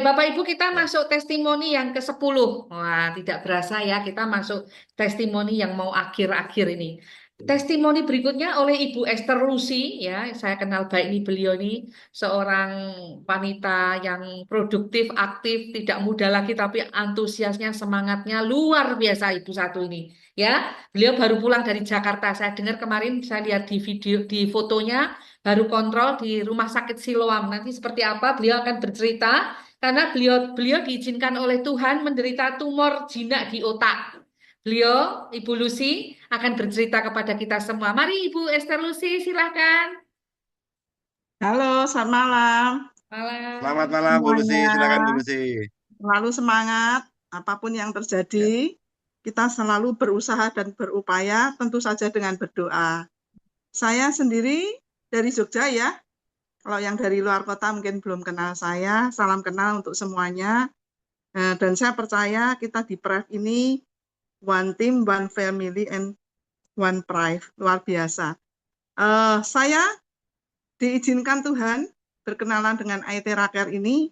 Bapak Ibu, kita Ya. masuk testimoni yang ke-10. Wah, tidak berasa ya, kita masuk testimoni yang mau akhir-akhir ini. Testimoni berikutnya oleh Ibu Esther Lucy, ya, saya kenal baik ini, beliau ini seorang wanita yang produktif, aktif, tidak muda lagi, tapi antusiasnya, semangatnya luar biasa Ibu satu ini. Ya, beliau baru pulang dari Jakarta. Saya dengar kemarin, saya lihat di video, di fotonya, baru kontrol di Rumah Sakit Siloam. Nanti seperti apa, beliau akan bercerita karena beliau beliau diizinkan oleh Tuhan menderita tumor jinak di otak. Beliau, Ibu Lucy, akan bercerita kepada kita semua. Mari Ibu Esther Lucy, silakan. Halo, selamat malam Selamat Malam. malam Bu Lucy, semuanya. silakan Bu Lucy. Selalu semangat, apapun yang Ya. terjadi, kita selalu berusaha dan berupaya, tentu saja dengan berdoa. Saya sendiri dari Jogja ya, kalau yang dari luar kota mungkin belum kenal saya, salam kenal untuk semuanya. Dan saya percaya kita di PREF ini one team, one family, and one pride, luar biasa. Saya diizinkan Tuhan berkenalan dengan IT Raker ini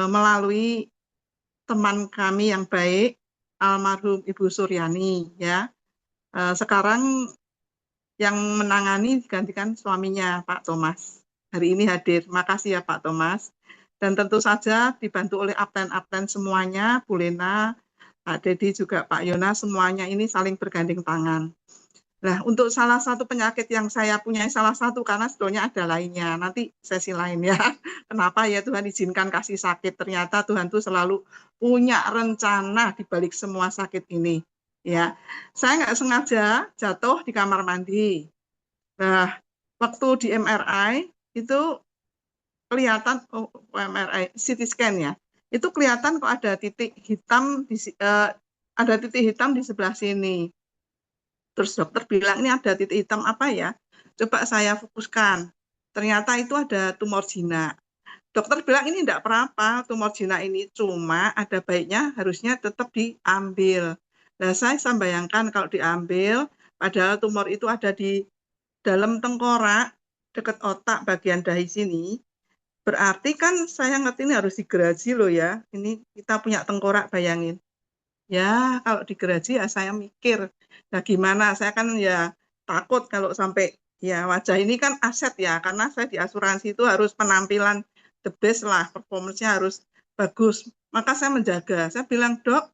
melalui teman kami yang baik, almarhum Ibu Suryani ya. Sekarang yang menangani digantikan suaminya Pak Thomas. Hari ini hadir. Makasih ya Pak Thomas. Dan tentu saja dibantu oleh abten-abten semuanya, Bu Lena, Pak Dedi juga Pak Yona, semuanya ini saling bergandeng tangan. Nah, untuk salah satu penyakit yang saya punya, salah satu karena sebetulnya ada lainnya. Nanti sesi lain ya. Kenapa ya Tuhan izinkan kasih sakit? Ternyata Tuhan tuh selalu punya rencana di balik semua sakit ini. Ya, saya nggak sengaja jatuh di kamar mandi. Nah, waktu di MRI itu kelihatan, oh, MRI, CT scan ya, itu kelihatan kok ada titik hitam ada titik hitam di sebelah sini. Terus dokter bilang ini ada titik hitam apa ya? Coba saya fokuskan. Ternyata itu ada tumor jinak. Dokter bilang ini enggak apa-apa, tumor jinak ini cuma ada baiknya harusnya tetap diambil. Nah, saya bayangkan kalau diambil, padahal tumor itu ada di dalam tengkorak, dekat otak bagian dahi sini, berarti kan saya ngerti ini harus digeraji loh ya. Ini kita punya tengkorak, bayangin. Ya, kalau digeraji ya saya mikir, nah gimana? Saya kan ya takut kalau sampai ya wajah ini kan aset ya, karena saya di asuransi itu harus penampilan the best lah, performance-nya harus bagus. Maka saya menjaga. Saya bilang, Dok,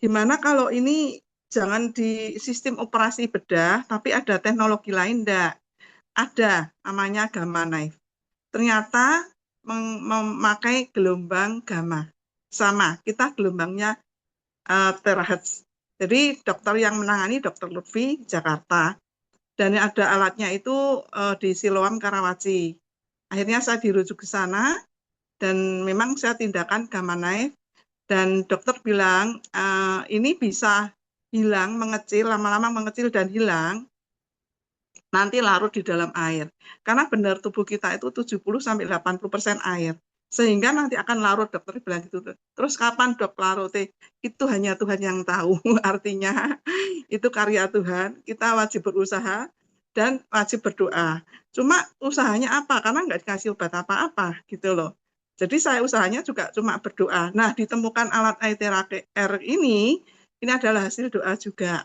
gimana kalau ini jangan di sistem operasi bedah, tapi ada teknologi lain enggak? Ada, namanya gamma knife. Ternyata memakai gelombang gamma. Sama, kita gelombangnya terahertz. Jadi dokter yang menangani dokter Lutfi Jakarta dan ada alatnya itu di Siloam Karawaci. Akhirnya saya dirujuk ke sana dan memang saya tindakan gamma knife dan dokter bilang ini bisa hilang, mengecil, lama-lama mengecil dan hilang nanti larut di dalam air. Karena benar tubuh kita itu 70-80% air. Sehingga nanti akan larut, dokter bilang gitu. Terus kapan dok larut? Itu hanya Tuhan yang tahu. Artinya itu karya Tuhan, kita wajib berusaha dan wajib berdoa. Cuma usahanya apa? Karena nggak dikasih obat apa-apa gitu loh. Jadi saya usahanya juga cuma berdoa. Nah, ditemukan alat ITR ini adalah hasil doa juga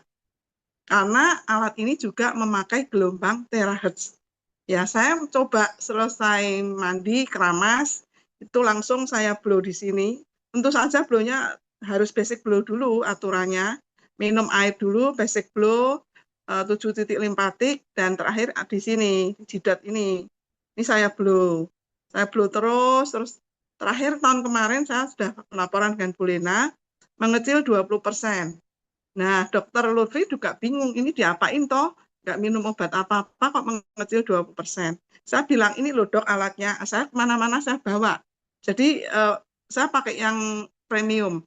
karena alat ini juga memakai gelombang terahertz. Ya, saya coba selesai mandi, keramas, itu langsung saya blow di sini. Tentu saja blownya harus basic blow dulu aturannya. Minum air dulu, basic blow, 7 titik limpatik, dan terakhir di sini, di jidat ini. Ini saya blow. Saya blow terus terakhir tahun kemarin saya sudah laporan dengan Bu Lena, mengecil 20%. Nah, dokter Lutfi juga bingung, ini diapain toh? Nggak minum obat apa-apa kok mengecil 20%. Saya bilang, ini loh dok alatnya, saya kemana-mana saya bawa. Jadi saya pakai yang premium.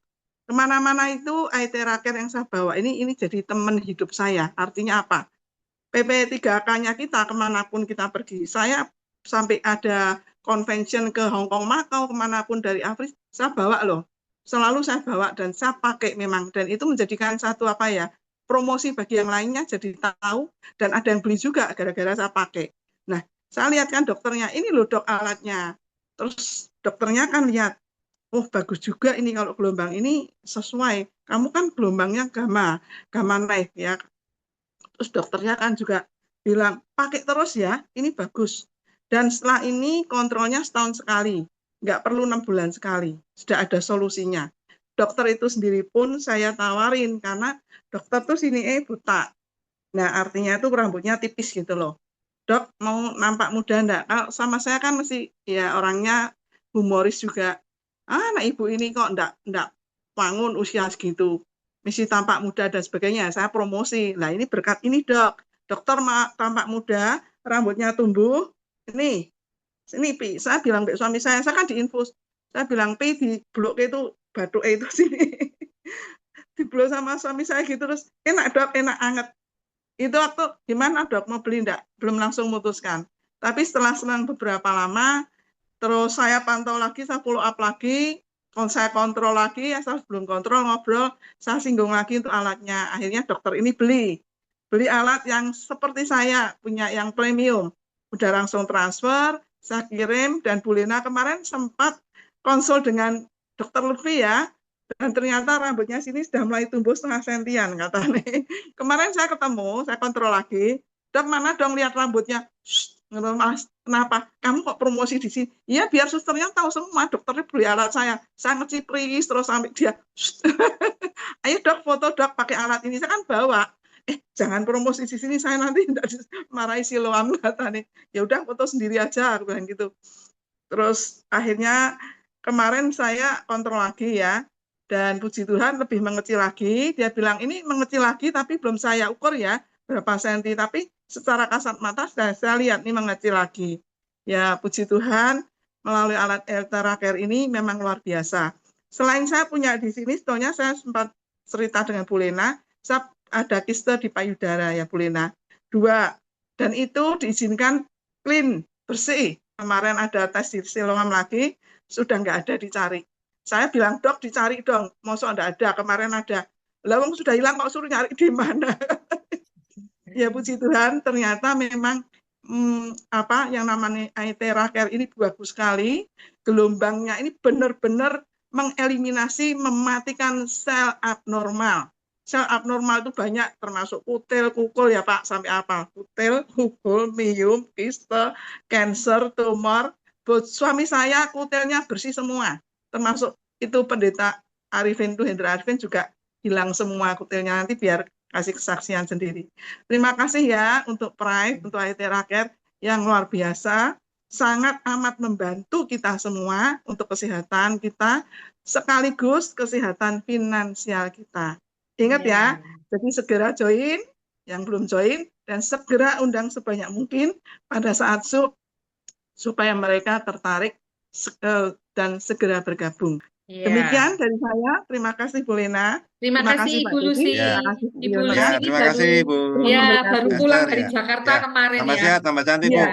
Kemana-mana itu IT Raker yang saya bawa, ini jadi teman hidup saya. Artinya apa? PP3K-nya kita kemanapun kita pergi. Saya sampai ada convention ke Hong Kong, Makau, kemanapun dari Afrika, saya bawa loh. Selalu saya bawa dan saya pakai memang. Dan itu menjadikan satu apa ya, promosi bagi yang lainnya jadi tahu dan ada yang beli juga gara-gara saya pakai. Nah, saya lihat kan dokternya, ini loh dok alatnya. Terus dokternya kan lihat, oh bagus juga ini kalau gelombang ini sesuai. Kamu kan gelombangnya gamma naik ya. Terus dokternya kan juga bilang, pakai terus ya, ini bagus. Dan setelah ini kontrolnya setahun sekali, nggak perlu 6 bulan sekali, sudah ada solusinya. Dokter itu sendiri pun saya tawarin, karena dokter tuh sini buta. Nah, artinya itu rambutnya tipis gitu loh. Dok, mau nampak muda enggak? Kalau sama saya kan mesti ya orangnya humoris juga. Ah, anak ibu ini kok enggak bangun usia segitu. Mesti tampak muda dan sebagainya. Saya promosi. Nah, ini berkat ini, Dok. Dokter tampak muda, rambutnya tumbuh. Ini Pi. Saya bilang ke suami saya kan diinfus. Saya bilang, Pi, di blok itu batuk itu sini. Di blok sama suami saya gitu terus, enak, Dok, enak anget. Itu waktu gimana dok mau beli enggak? Belum langsung memutuskan. Tapi setelah selang beberapa lama, terus saya pantau lagi, saya follow up lagi, saya kontrol lagi, ya saya belum kontrol, ngobrol, saya singgung lagi untuk alatnya. Akhirnya dokter ini beli alat yang seperti saya, punya yang premium. Udah langsung transfer, saya kirim, dan Bu Lena kemarin sempat konsul dengan dokter Lutfi ya, dan ternyata rambutnya sini sudah mulai tumbuh setengah sentian katanya. Kemarin saya ketemu, saya kontrol lagi. Dok, mana dong lihat rambutnya? Mas, kenapa? Kamu kok promosi di sini? Iya, biar susternya tahu semua. Dokternya beli alat saya. Saya ngecipris terus sampai dia. Ayo dok, foto dok pakai alat ini. Saya kan bawa. Jangan promosi di sini. Saya nanti tidak marahi siloam katanya. Ya udah, foto sendiri aja. Aku bilang gitu. Terus akhirnya kemarin saya kontrol lagi ya. Dan puji Tuhan lebih mengecil lagi. Dia bilang ini mengecil lagi tapi belum saya ukur ya berapa senti. Tapi secara kasat mata saya lihat ini mengecil lagi. Ya puji Tuhan melalui alat Eltera Care ini memang luar biasa. Selain saya punya di sini, sebetulnya saya sempat cerita dengan Bu Lena, saya ada kiste di payudara ya Bu Lena. 2. Dan itu diizinkan clean, bersih. Kemarin ada tes di Siloam lagi, sudah nggak ada dicari. Saya bilang, dok dicari dong, masa nggak ada, kemarin ada. Lawang sudah hilang kok suruh nyari di mana. Ya puji Tuhan, ternyata memang apa yang namanya Aetera Care ini bagus sekali. Gelombangnya ini benar-benar mengeliminasi, mematikan sel abnormal. Sel abnormal itu banyak, termasuk kutil, kukul ya Pak, sampai apa? Kutil, kukul, miom, kiste, kanker, tumor. Buat suami saya kutilnya bersih semua, termasuk itu pendeta Arifin tuh Hendra Arifin juga hilang semua kutilnya, nanti biar kasih kesaksian sendiri. Terima kasih ya untuk Pride, untuk Aetera Care yang luar biasa, sangat amat membantu kita semua untuk kesehatan kita, sekaligus kesehatan finansial kita. Ingat ya, jadi segera join, yang belum join, dan segera undang sebanyak mungkin pada saat supaya mereka tertarik dan segera bergabung. Demikian dari saya. Terima kasih Bu Lena. Terima Terima kasih kasih Pak Ibu Dedi. Lucy. Terima kasih Bu Ibu Yono. Ya, Lucy ini terima baru kasih Bu Tuhan ya baru memberkati. pulang Esther dari ya. Jakarta Ya, kemarin tambah ya. sehat, tambah cantik Iya, Bu. Ya,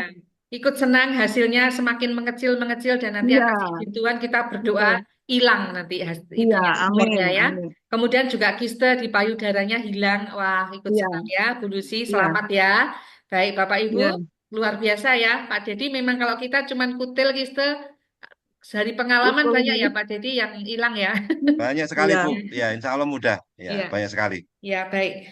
ikut senang hasilnya semakin mengecil-mengecil dan nanti iya, atas izin Tuhan kita berdoa betul. hilang nanti Iya, itunya amin, tumornya ya. amin. Kemudian juga kiste di payudaranya hilang. Wah, ikut Iya, senang ya Bu Lucy. iya, Selamat ya. Baik Bapak Ibu, iya, luar biasa ya Pak Dedi. Memang kalau kita cuman kutil kiste dari pengalaman betul. banyak ya Pak Dedi yang hilang ya. Banyak sekali Iya. Bu. Ya, insya Allah mudah. Ya, Iya, banyak sekali. ya baik.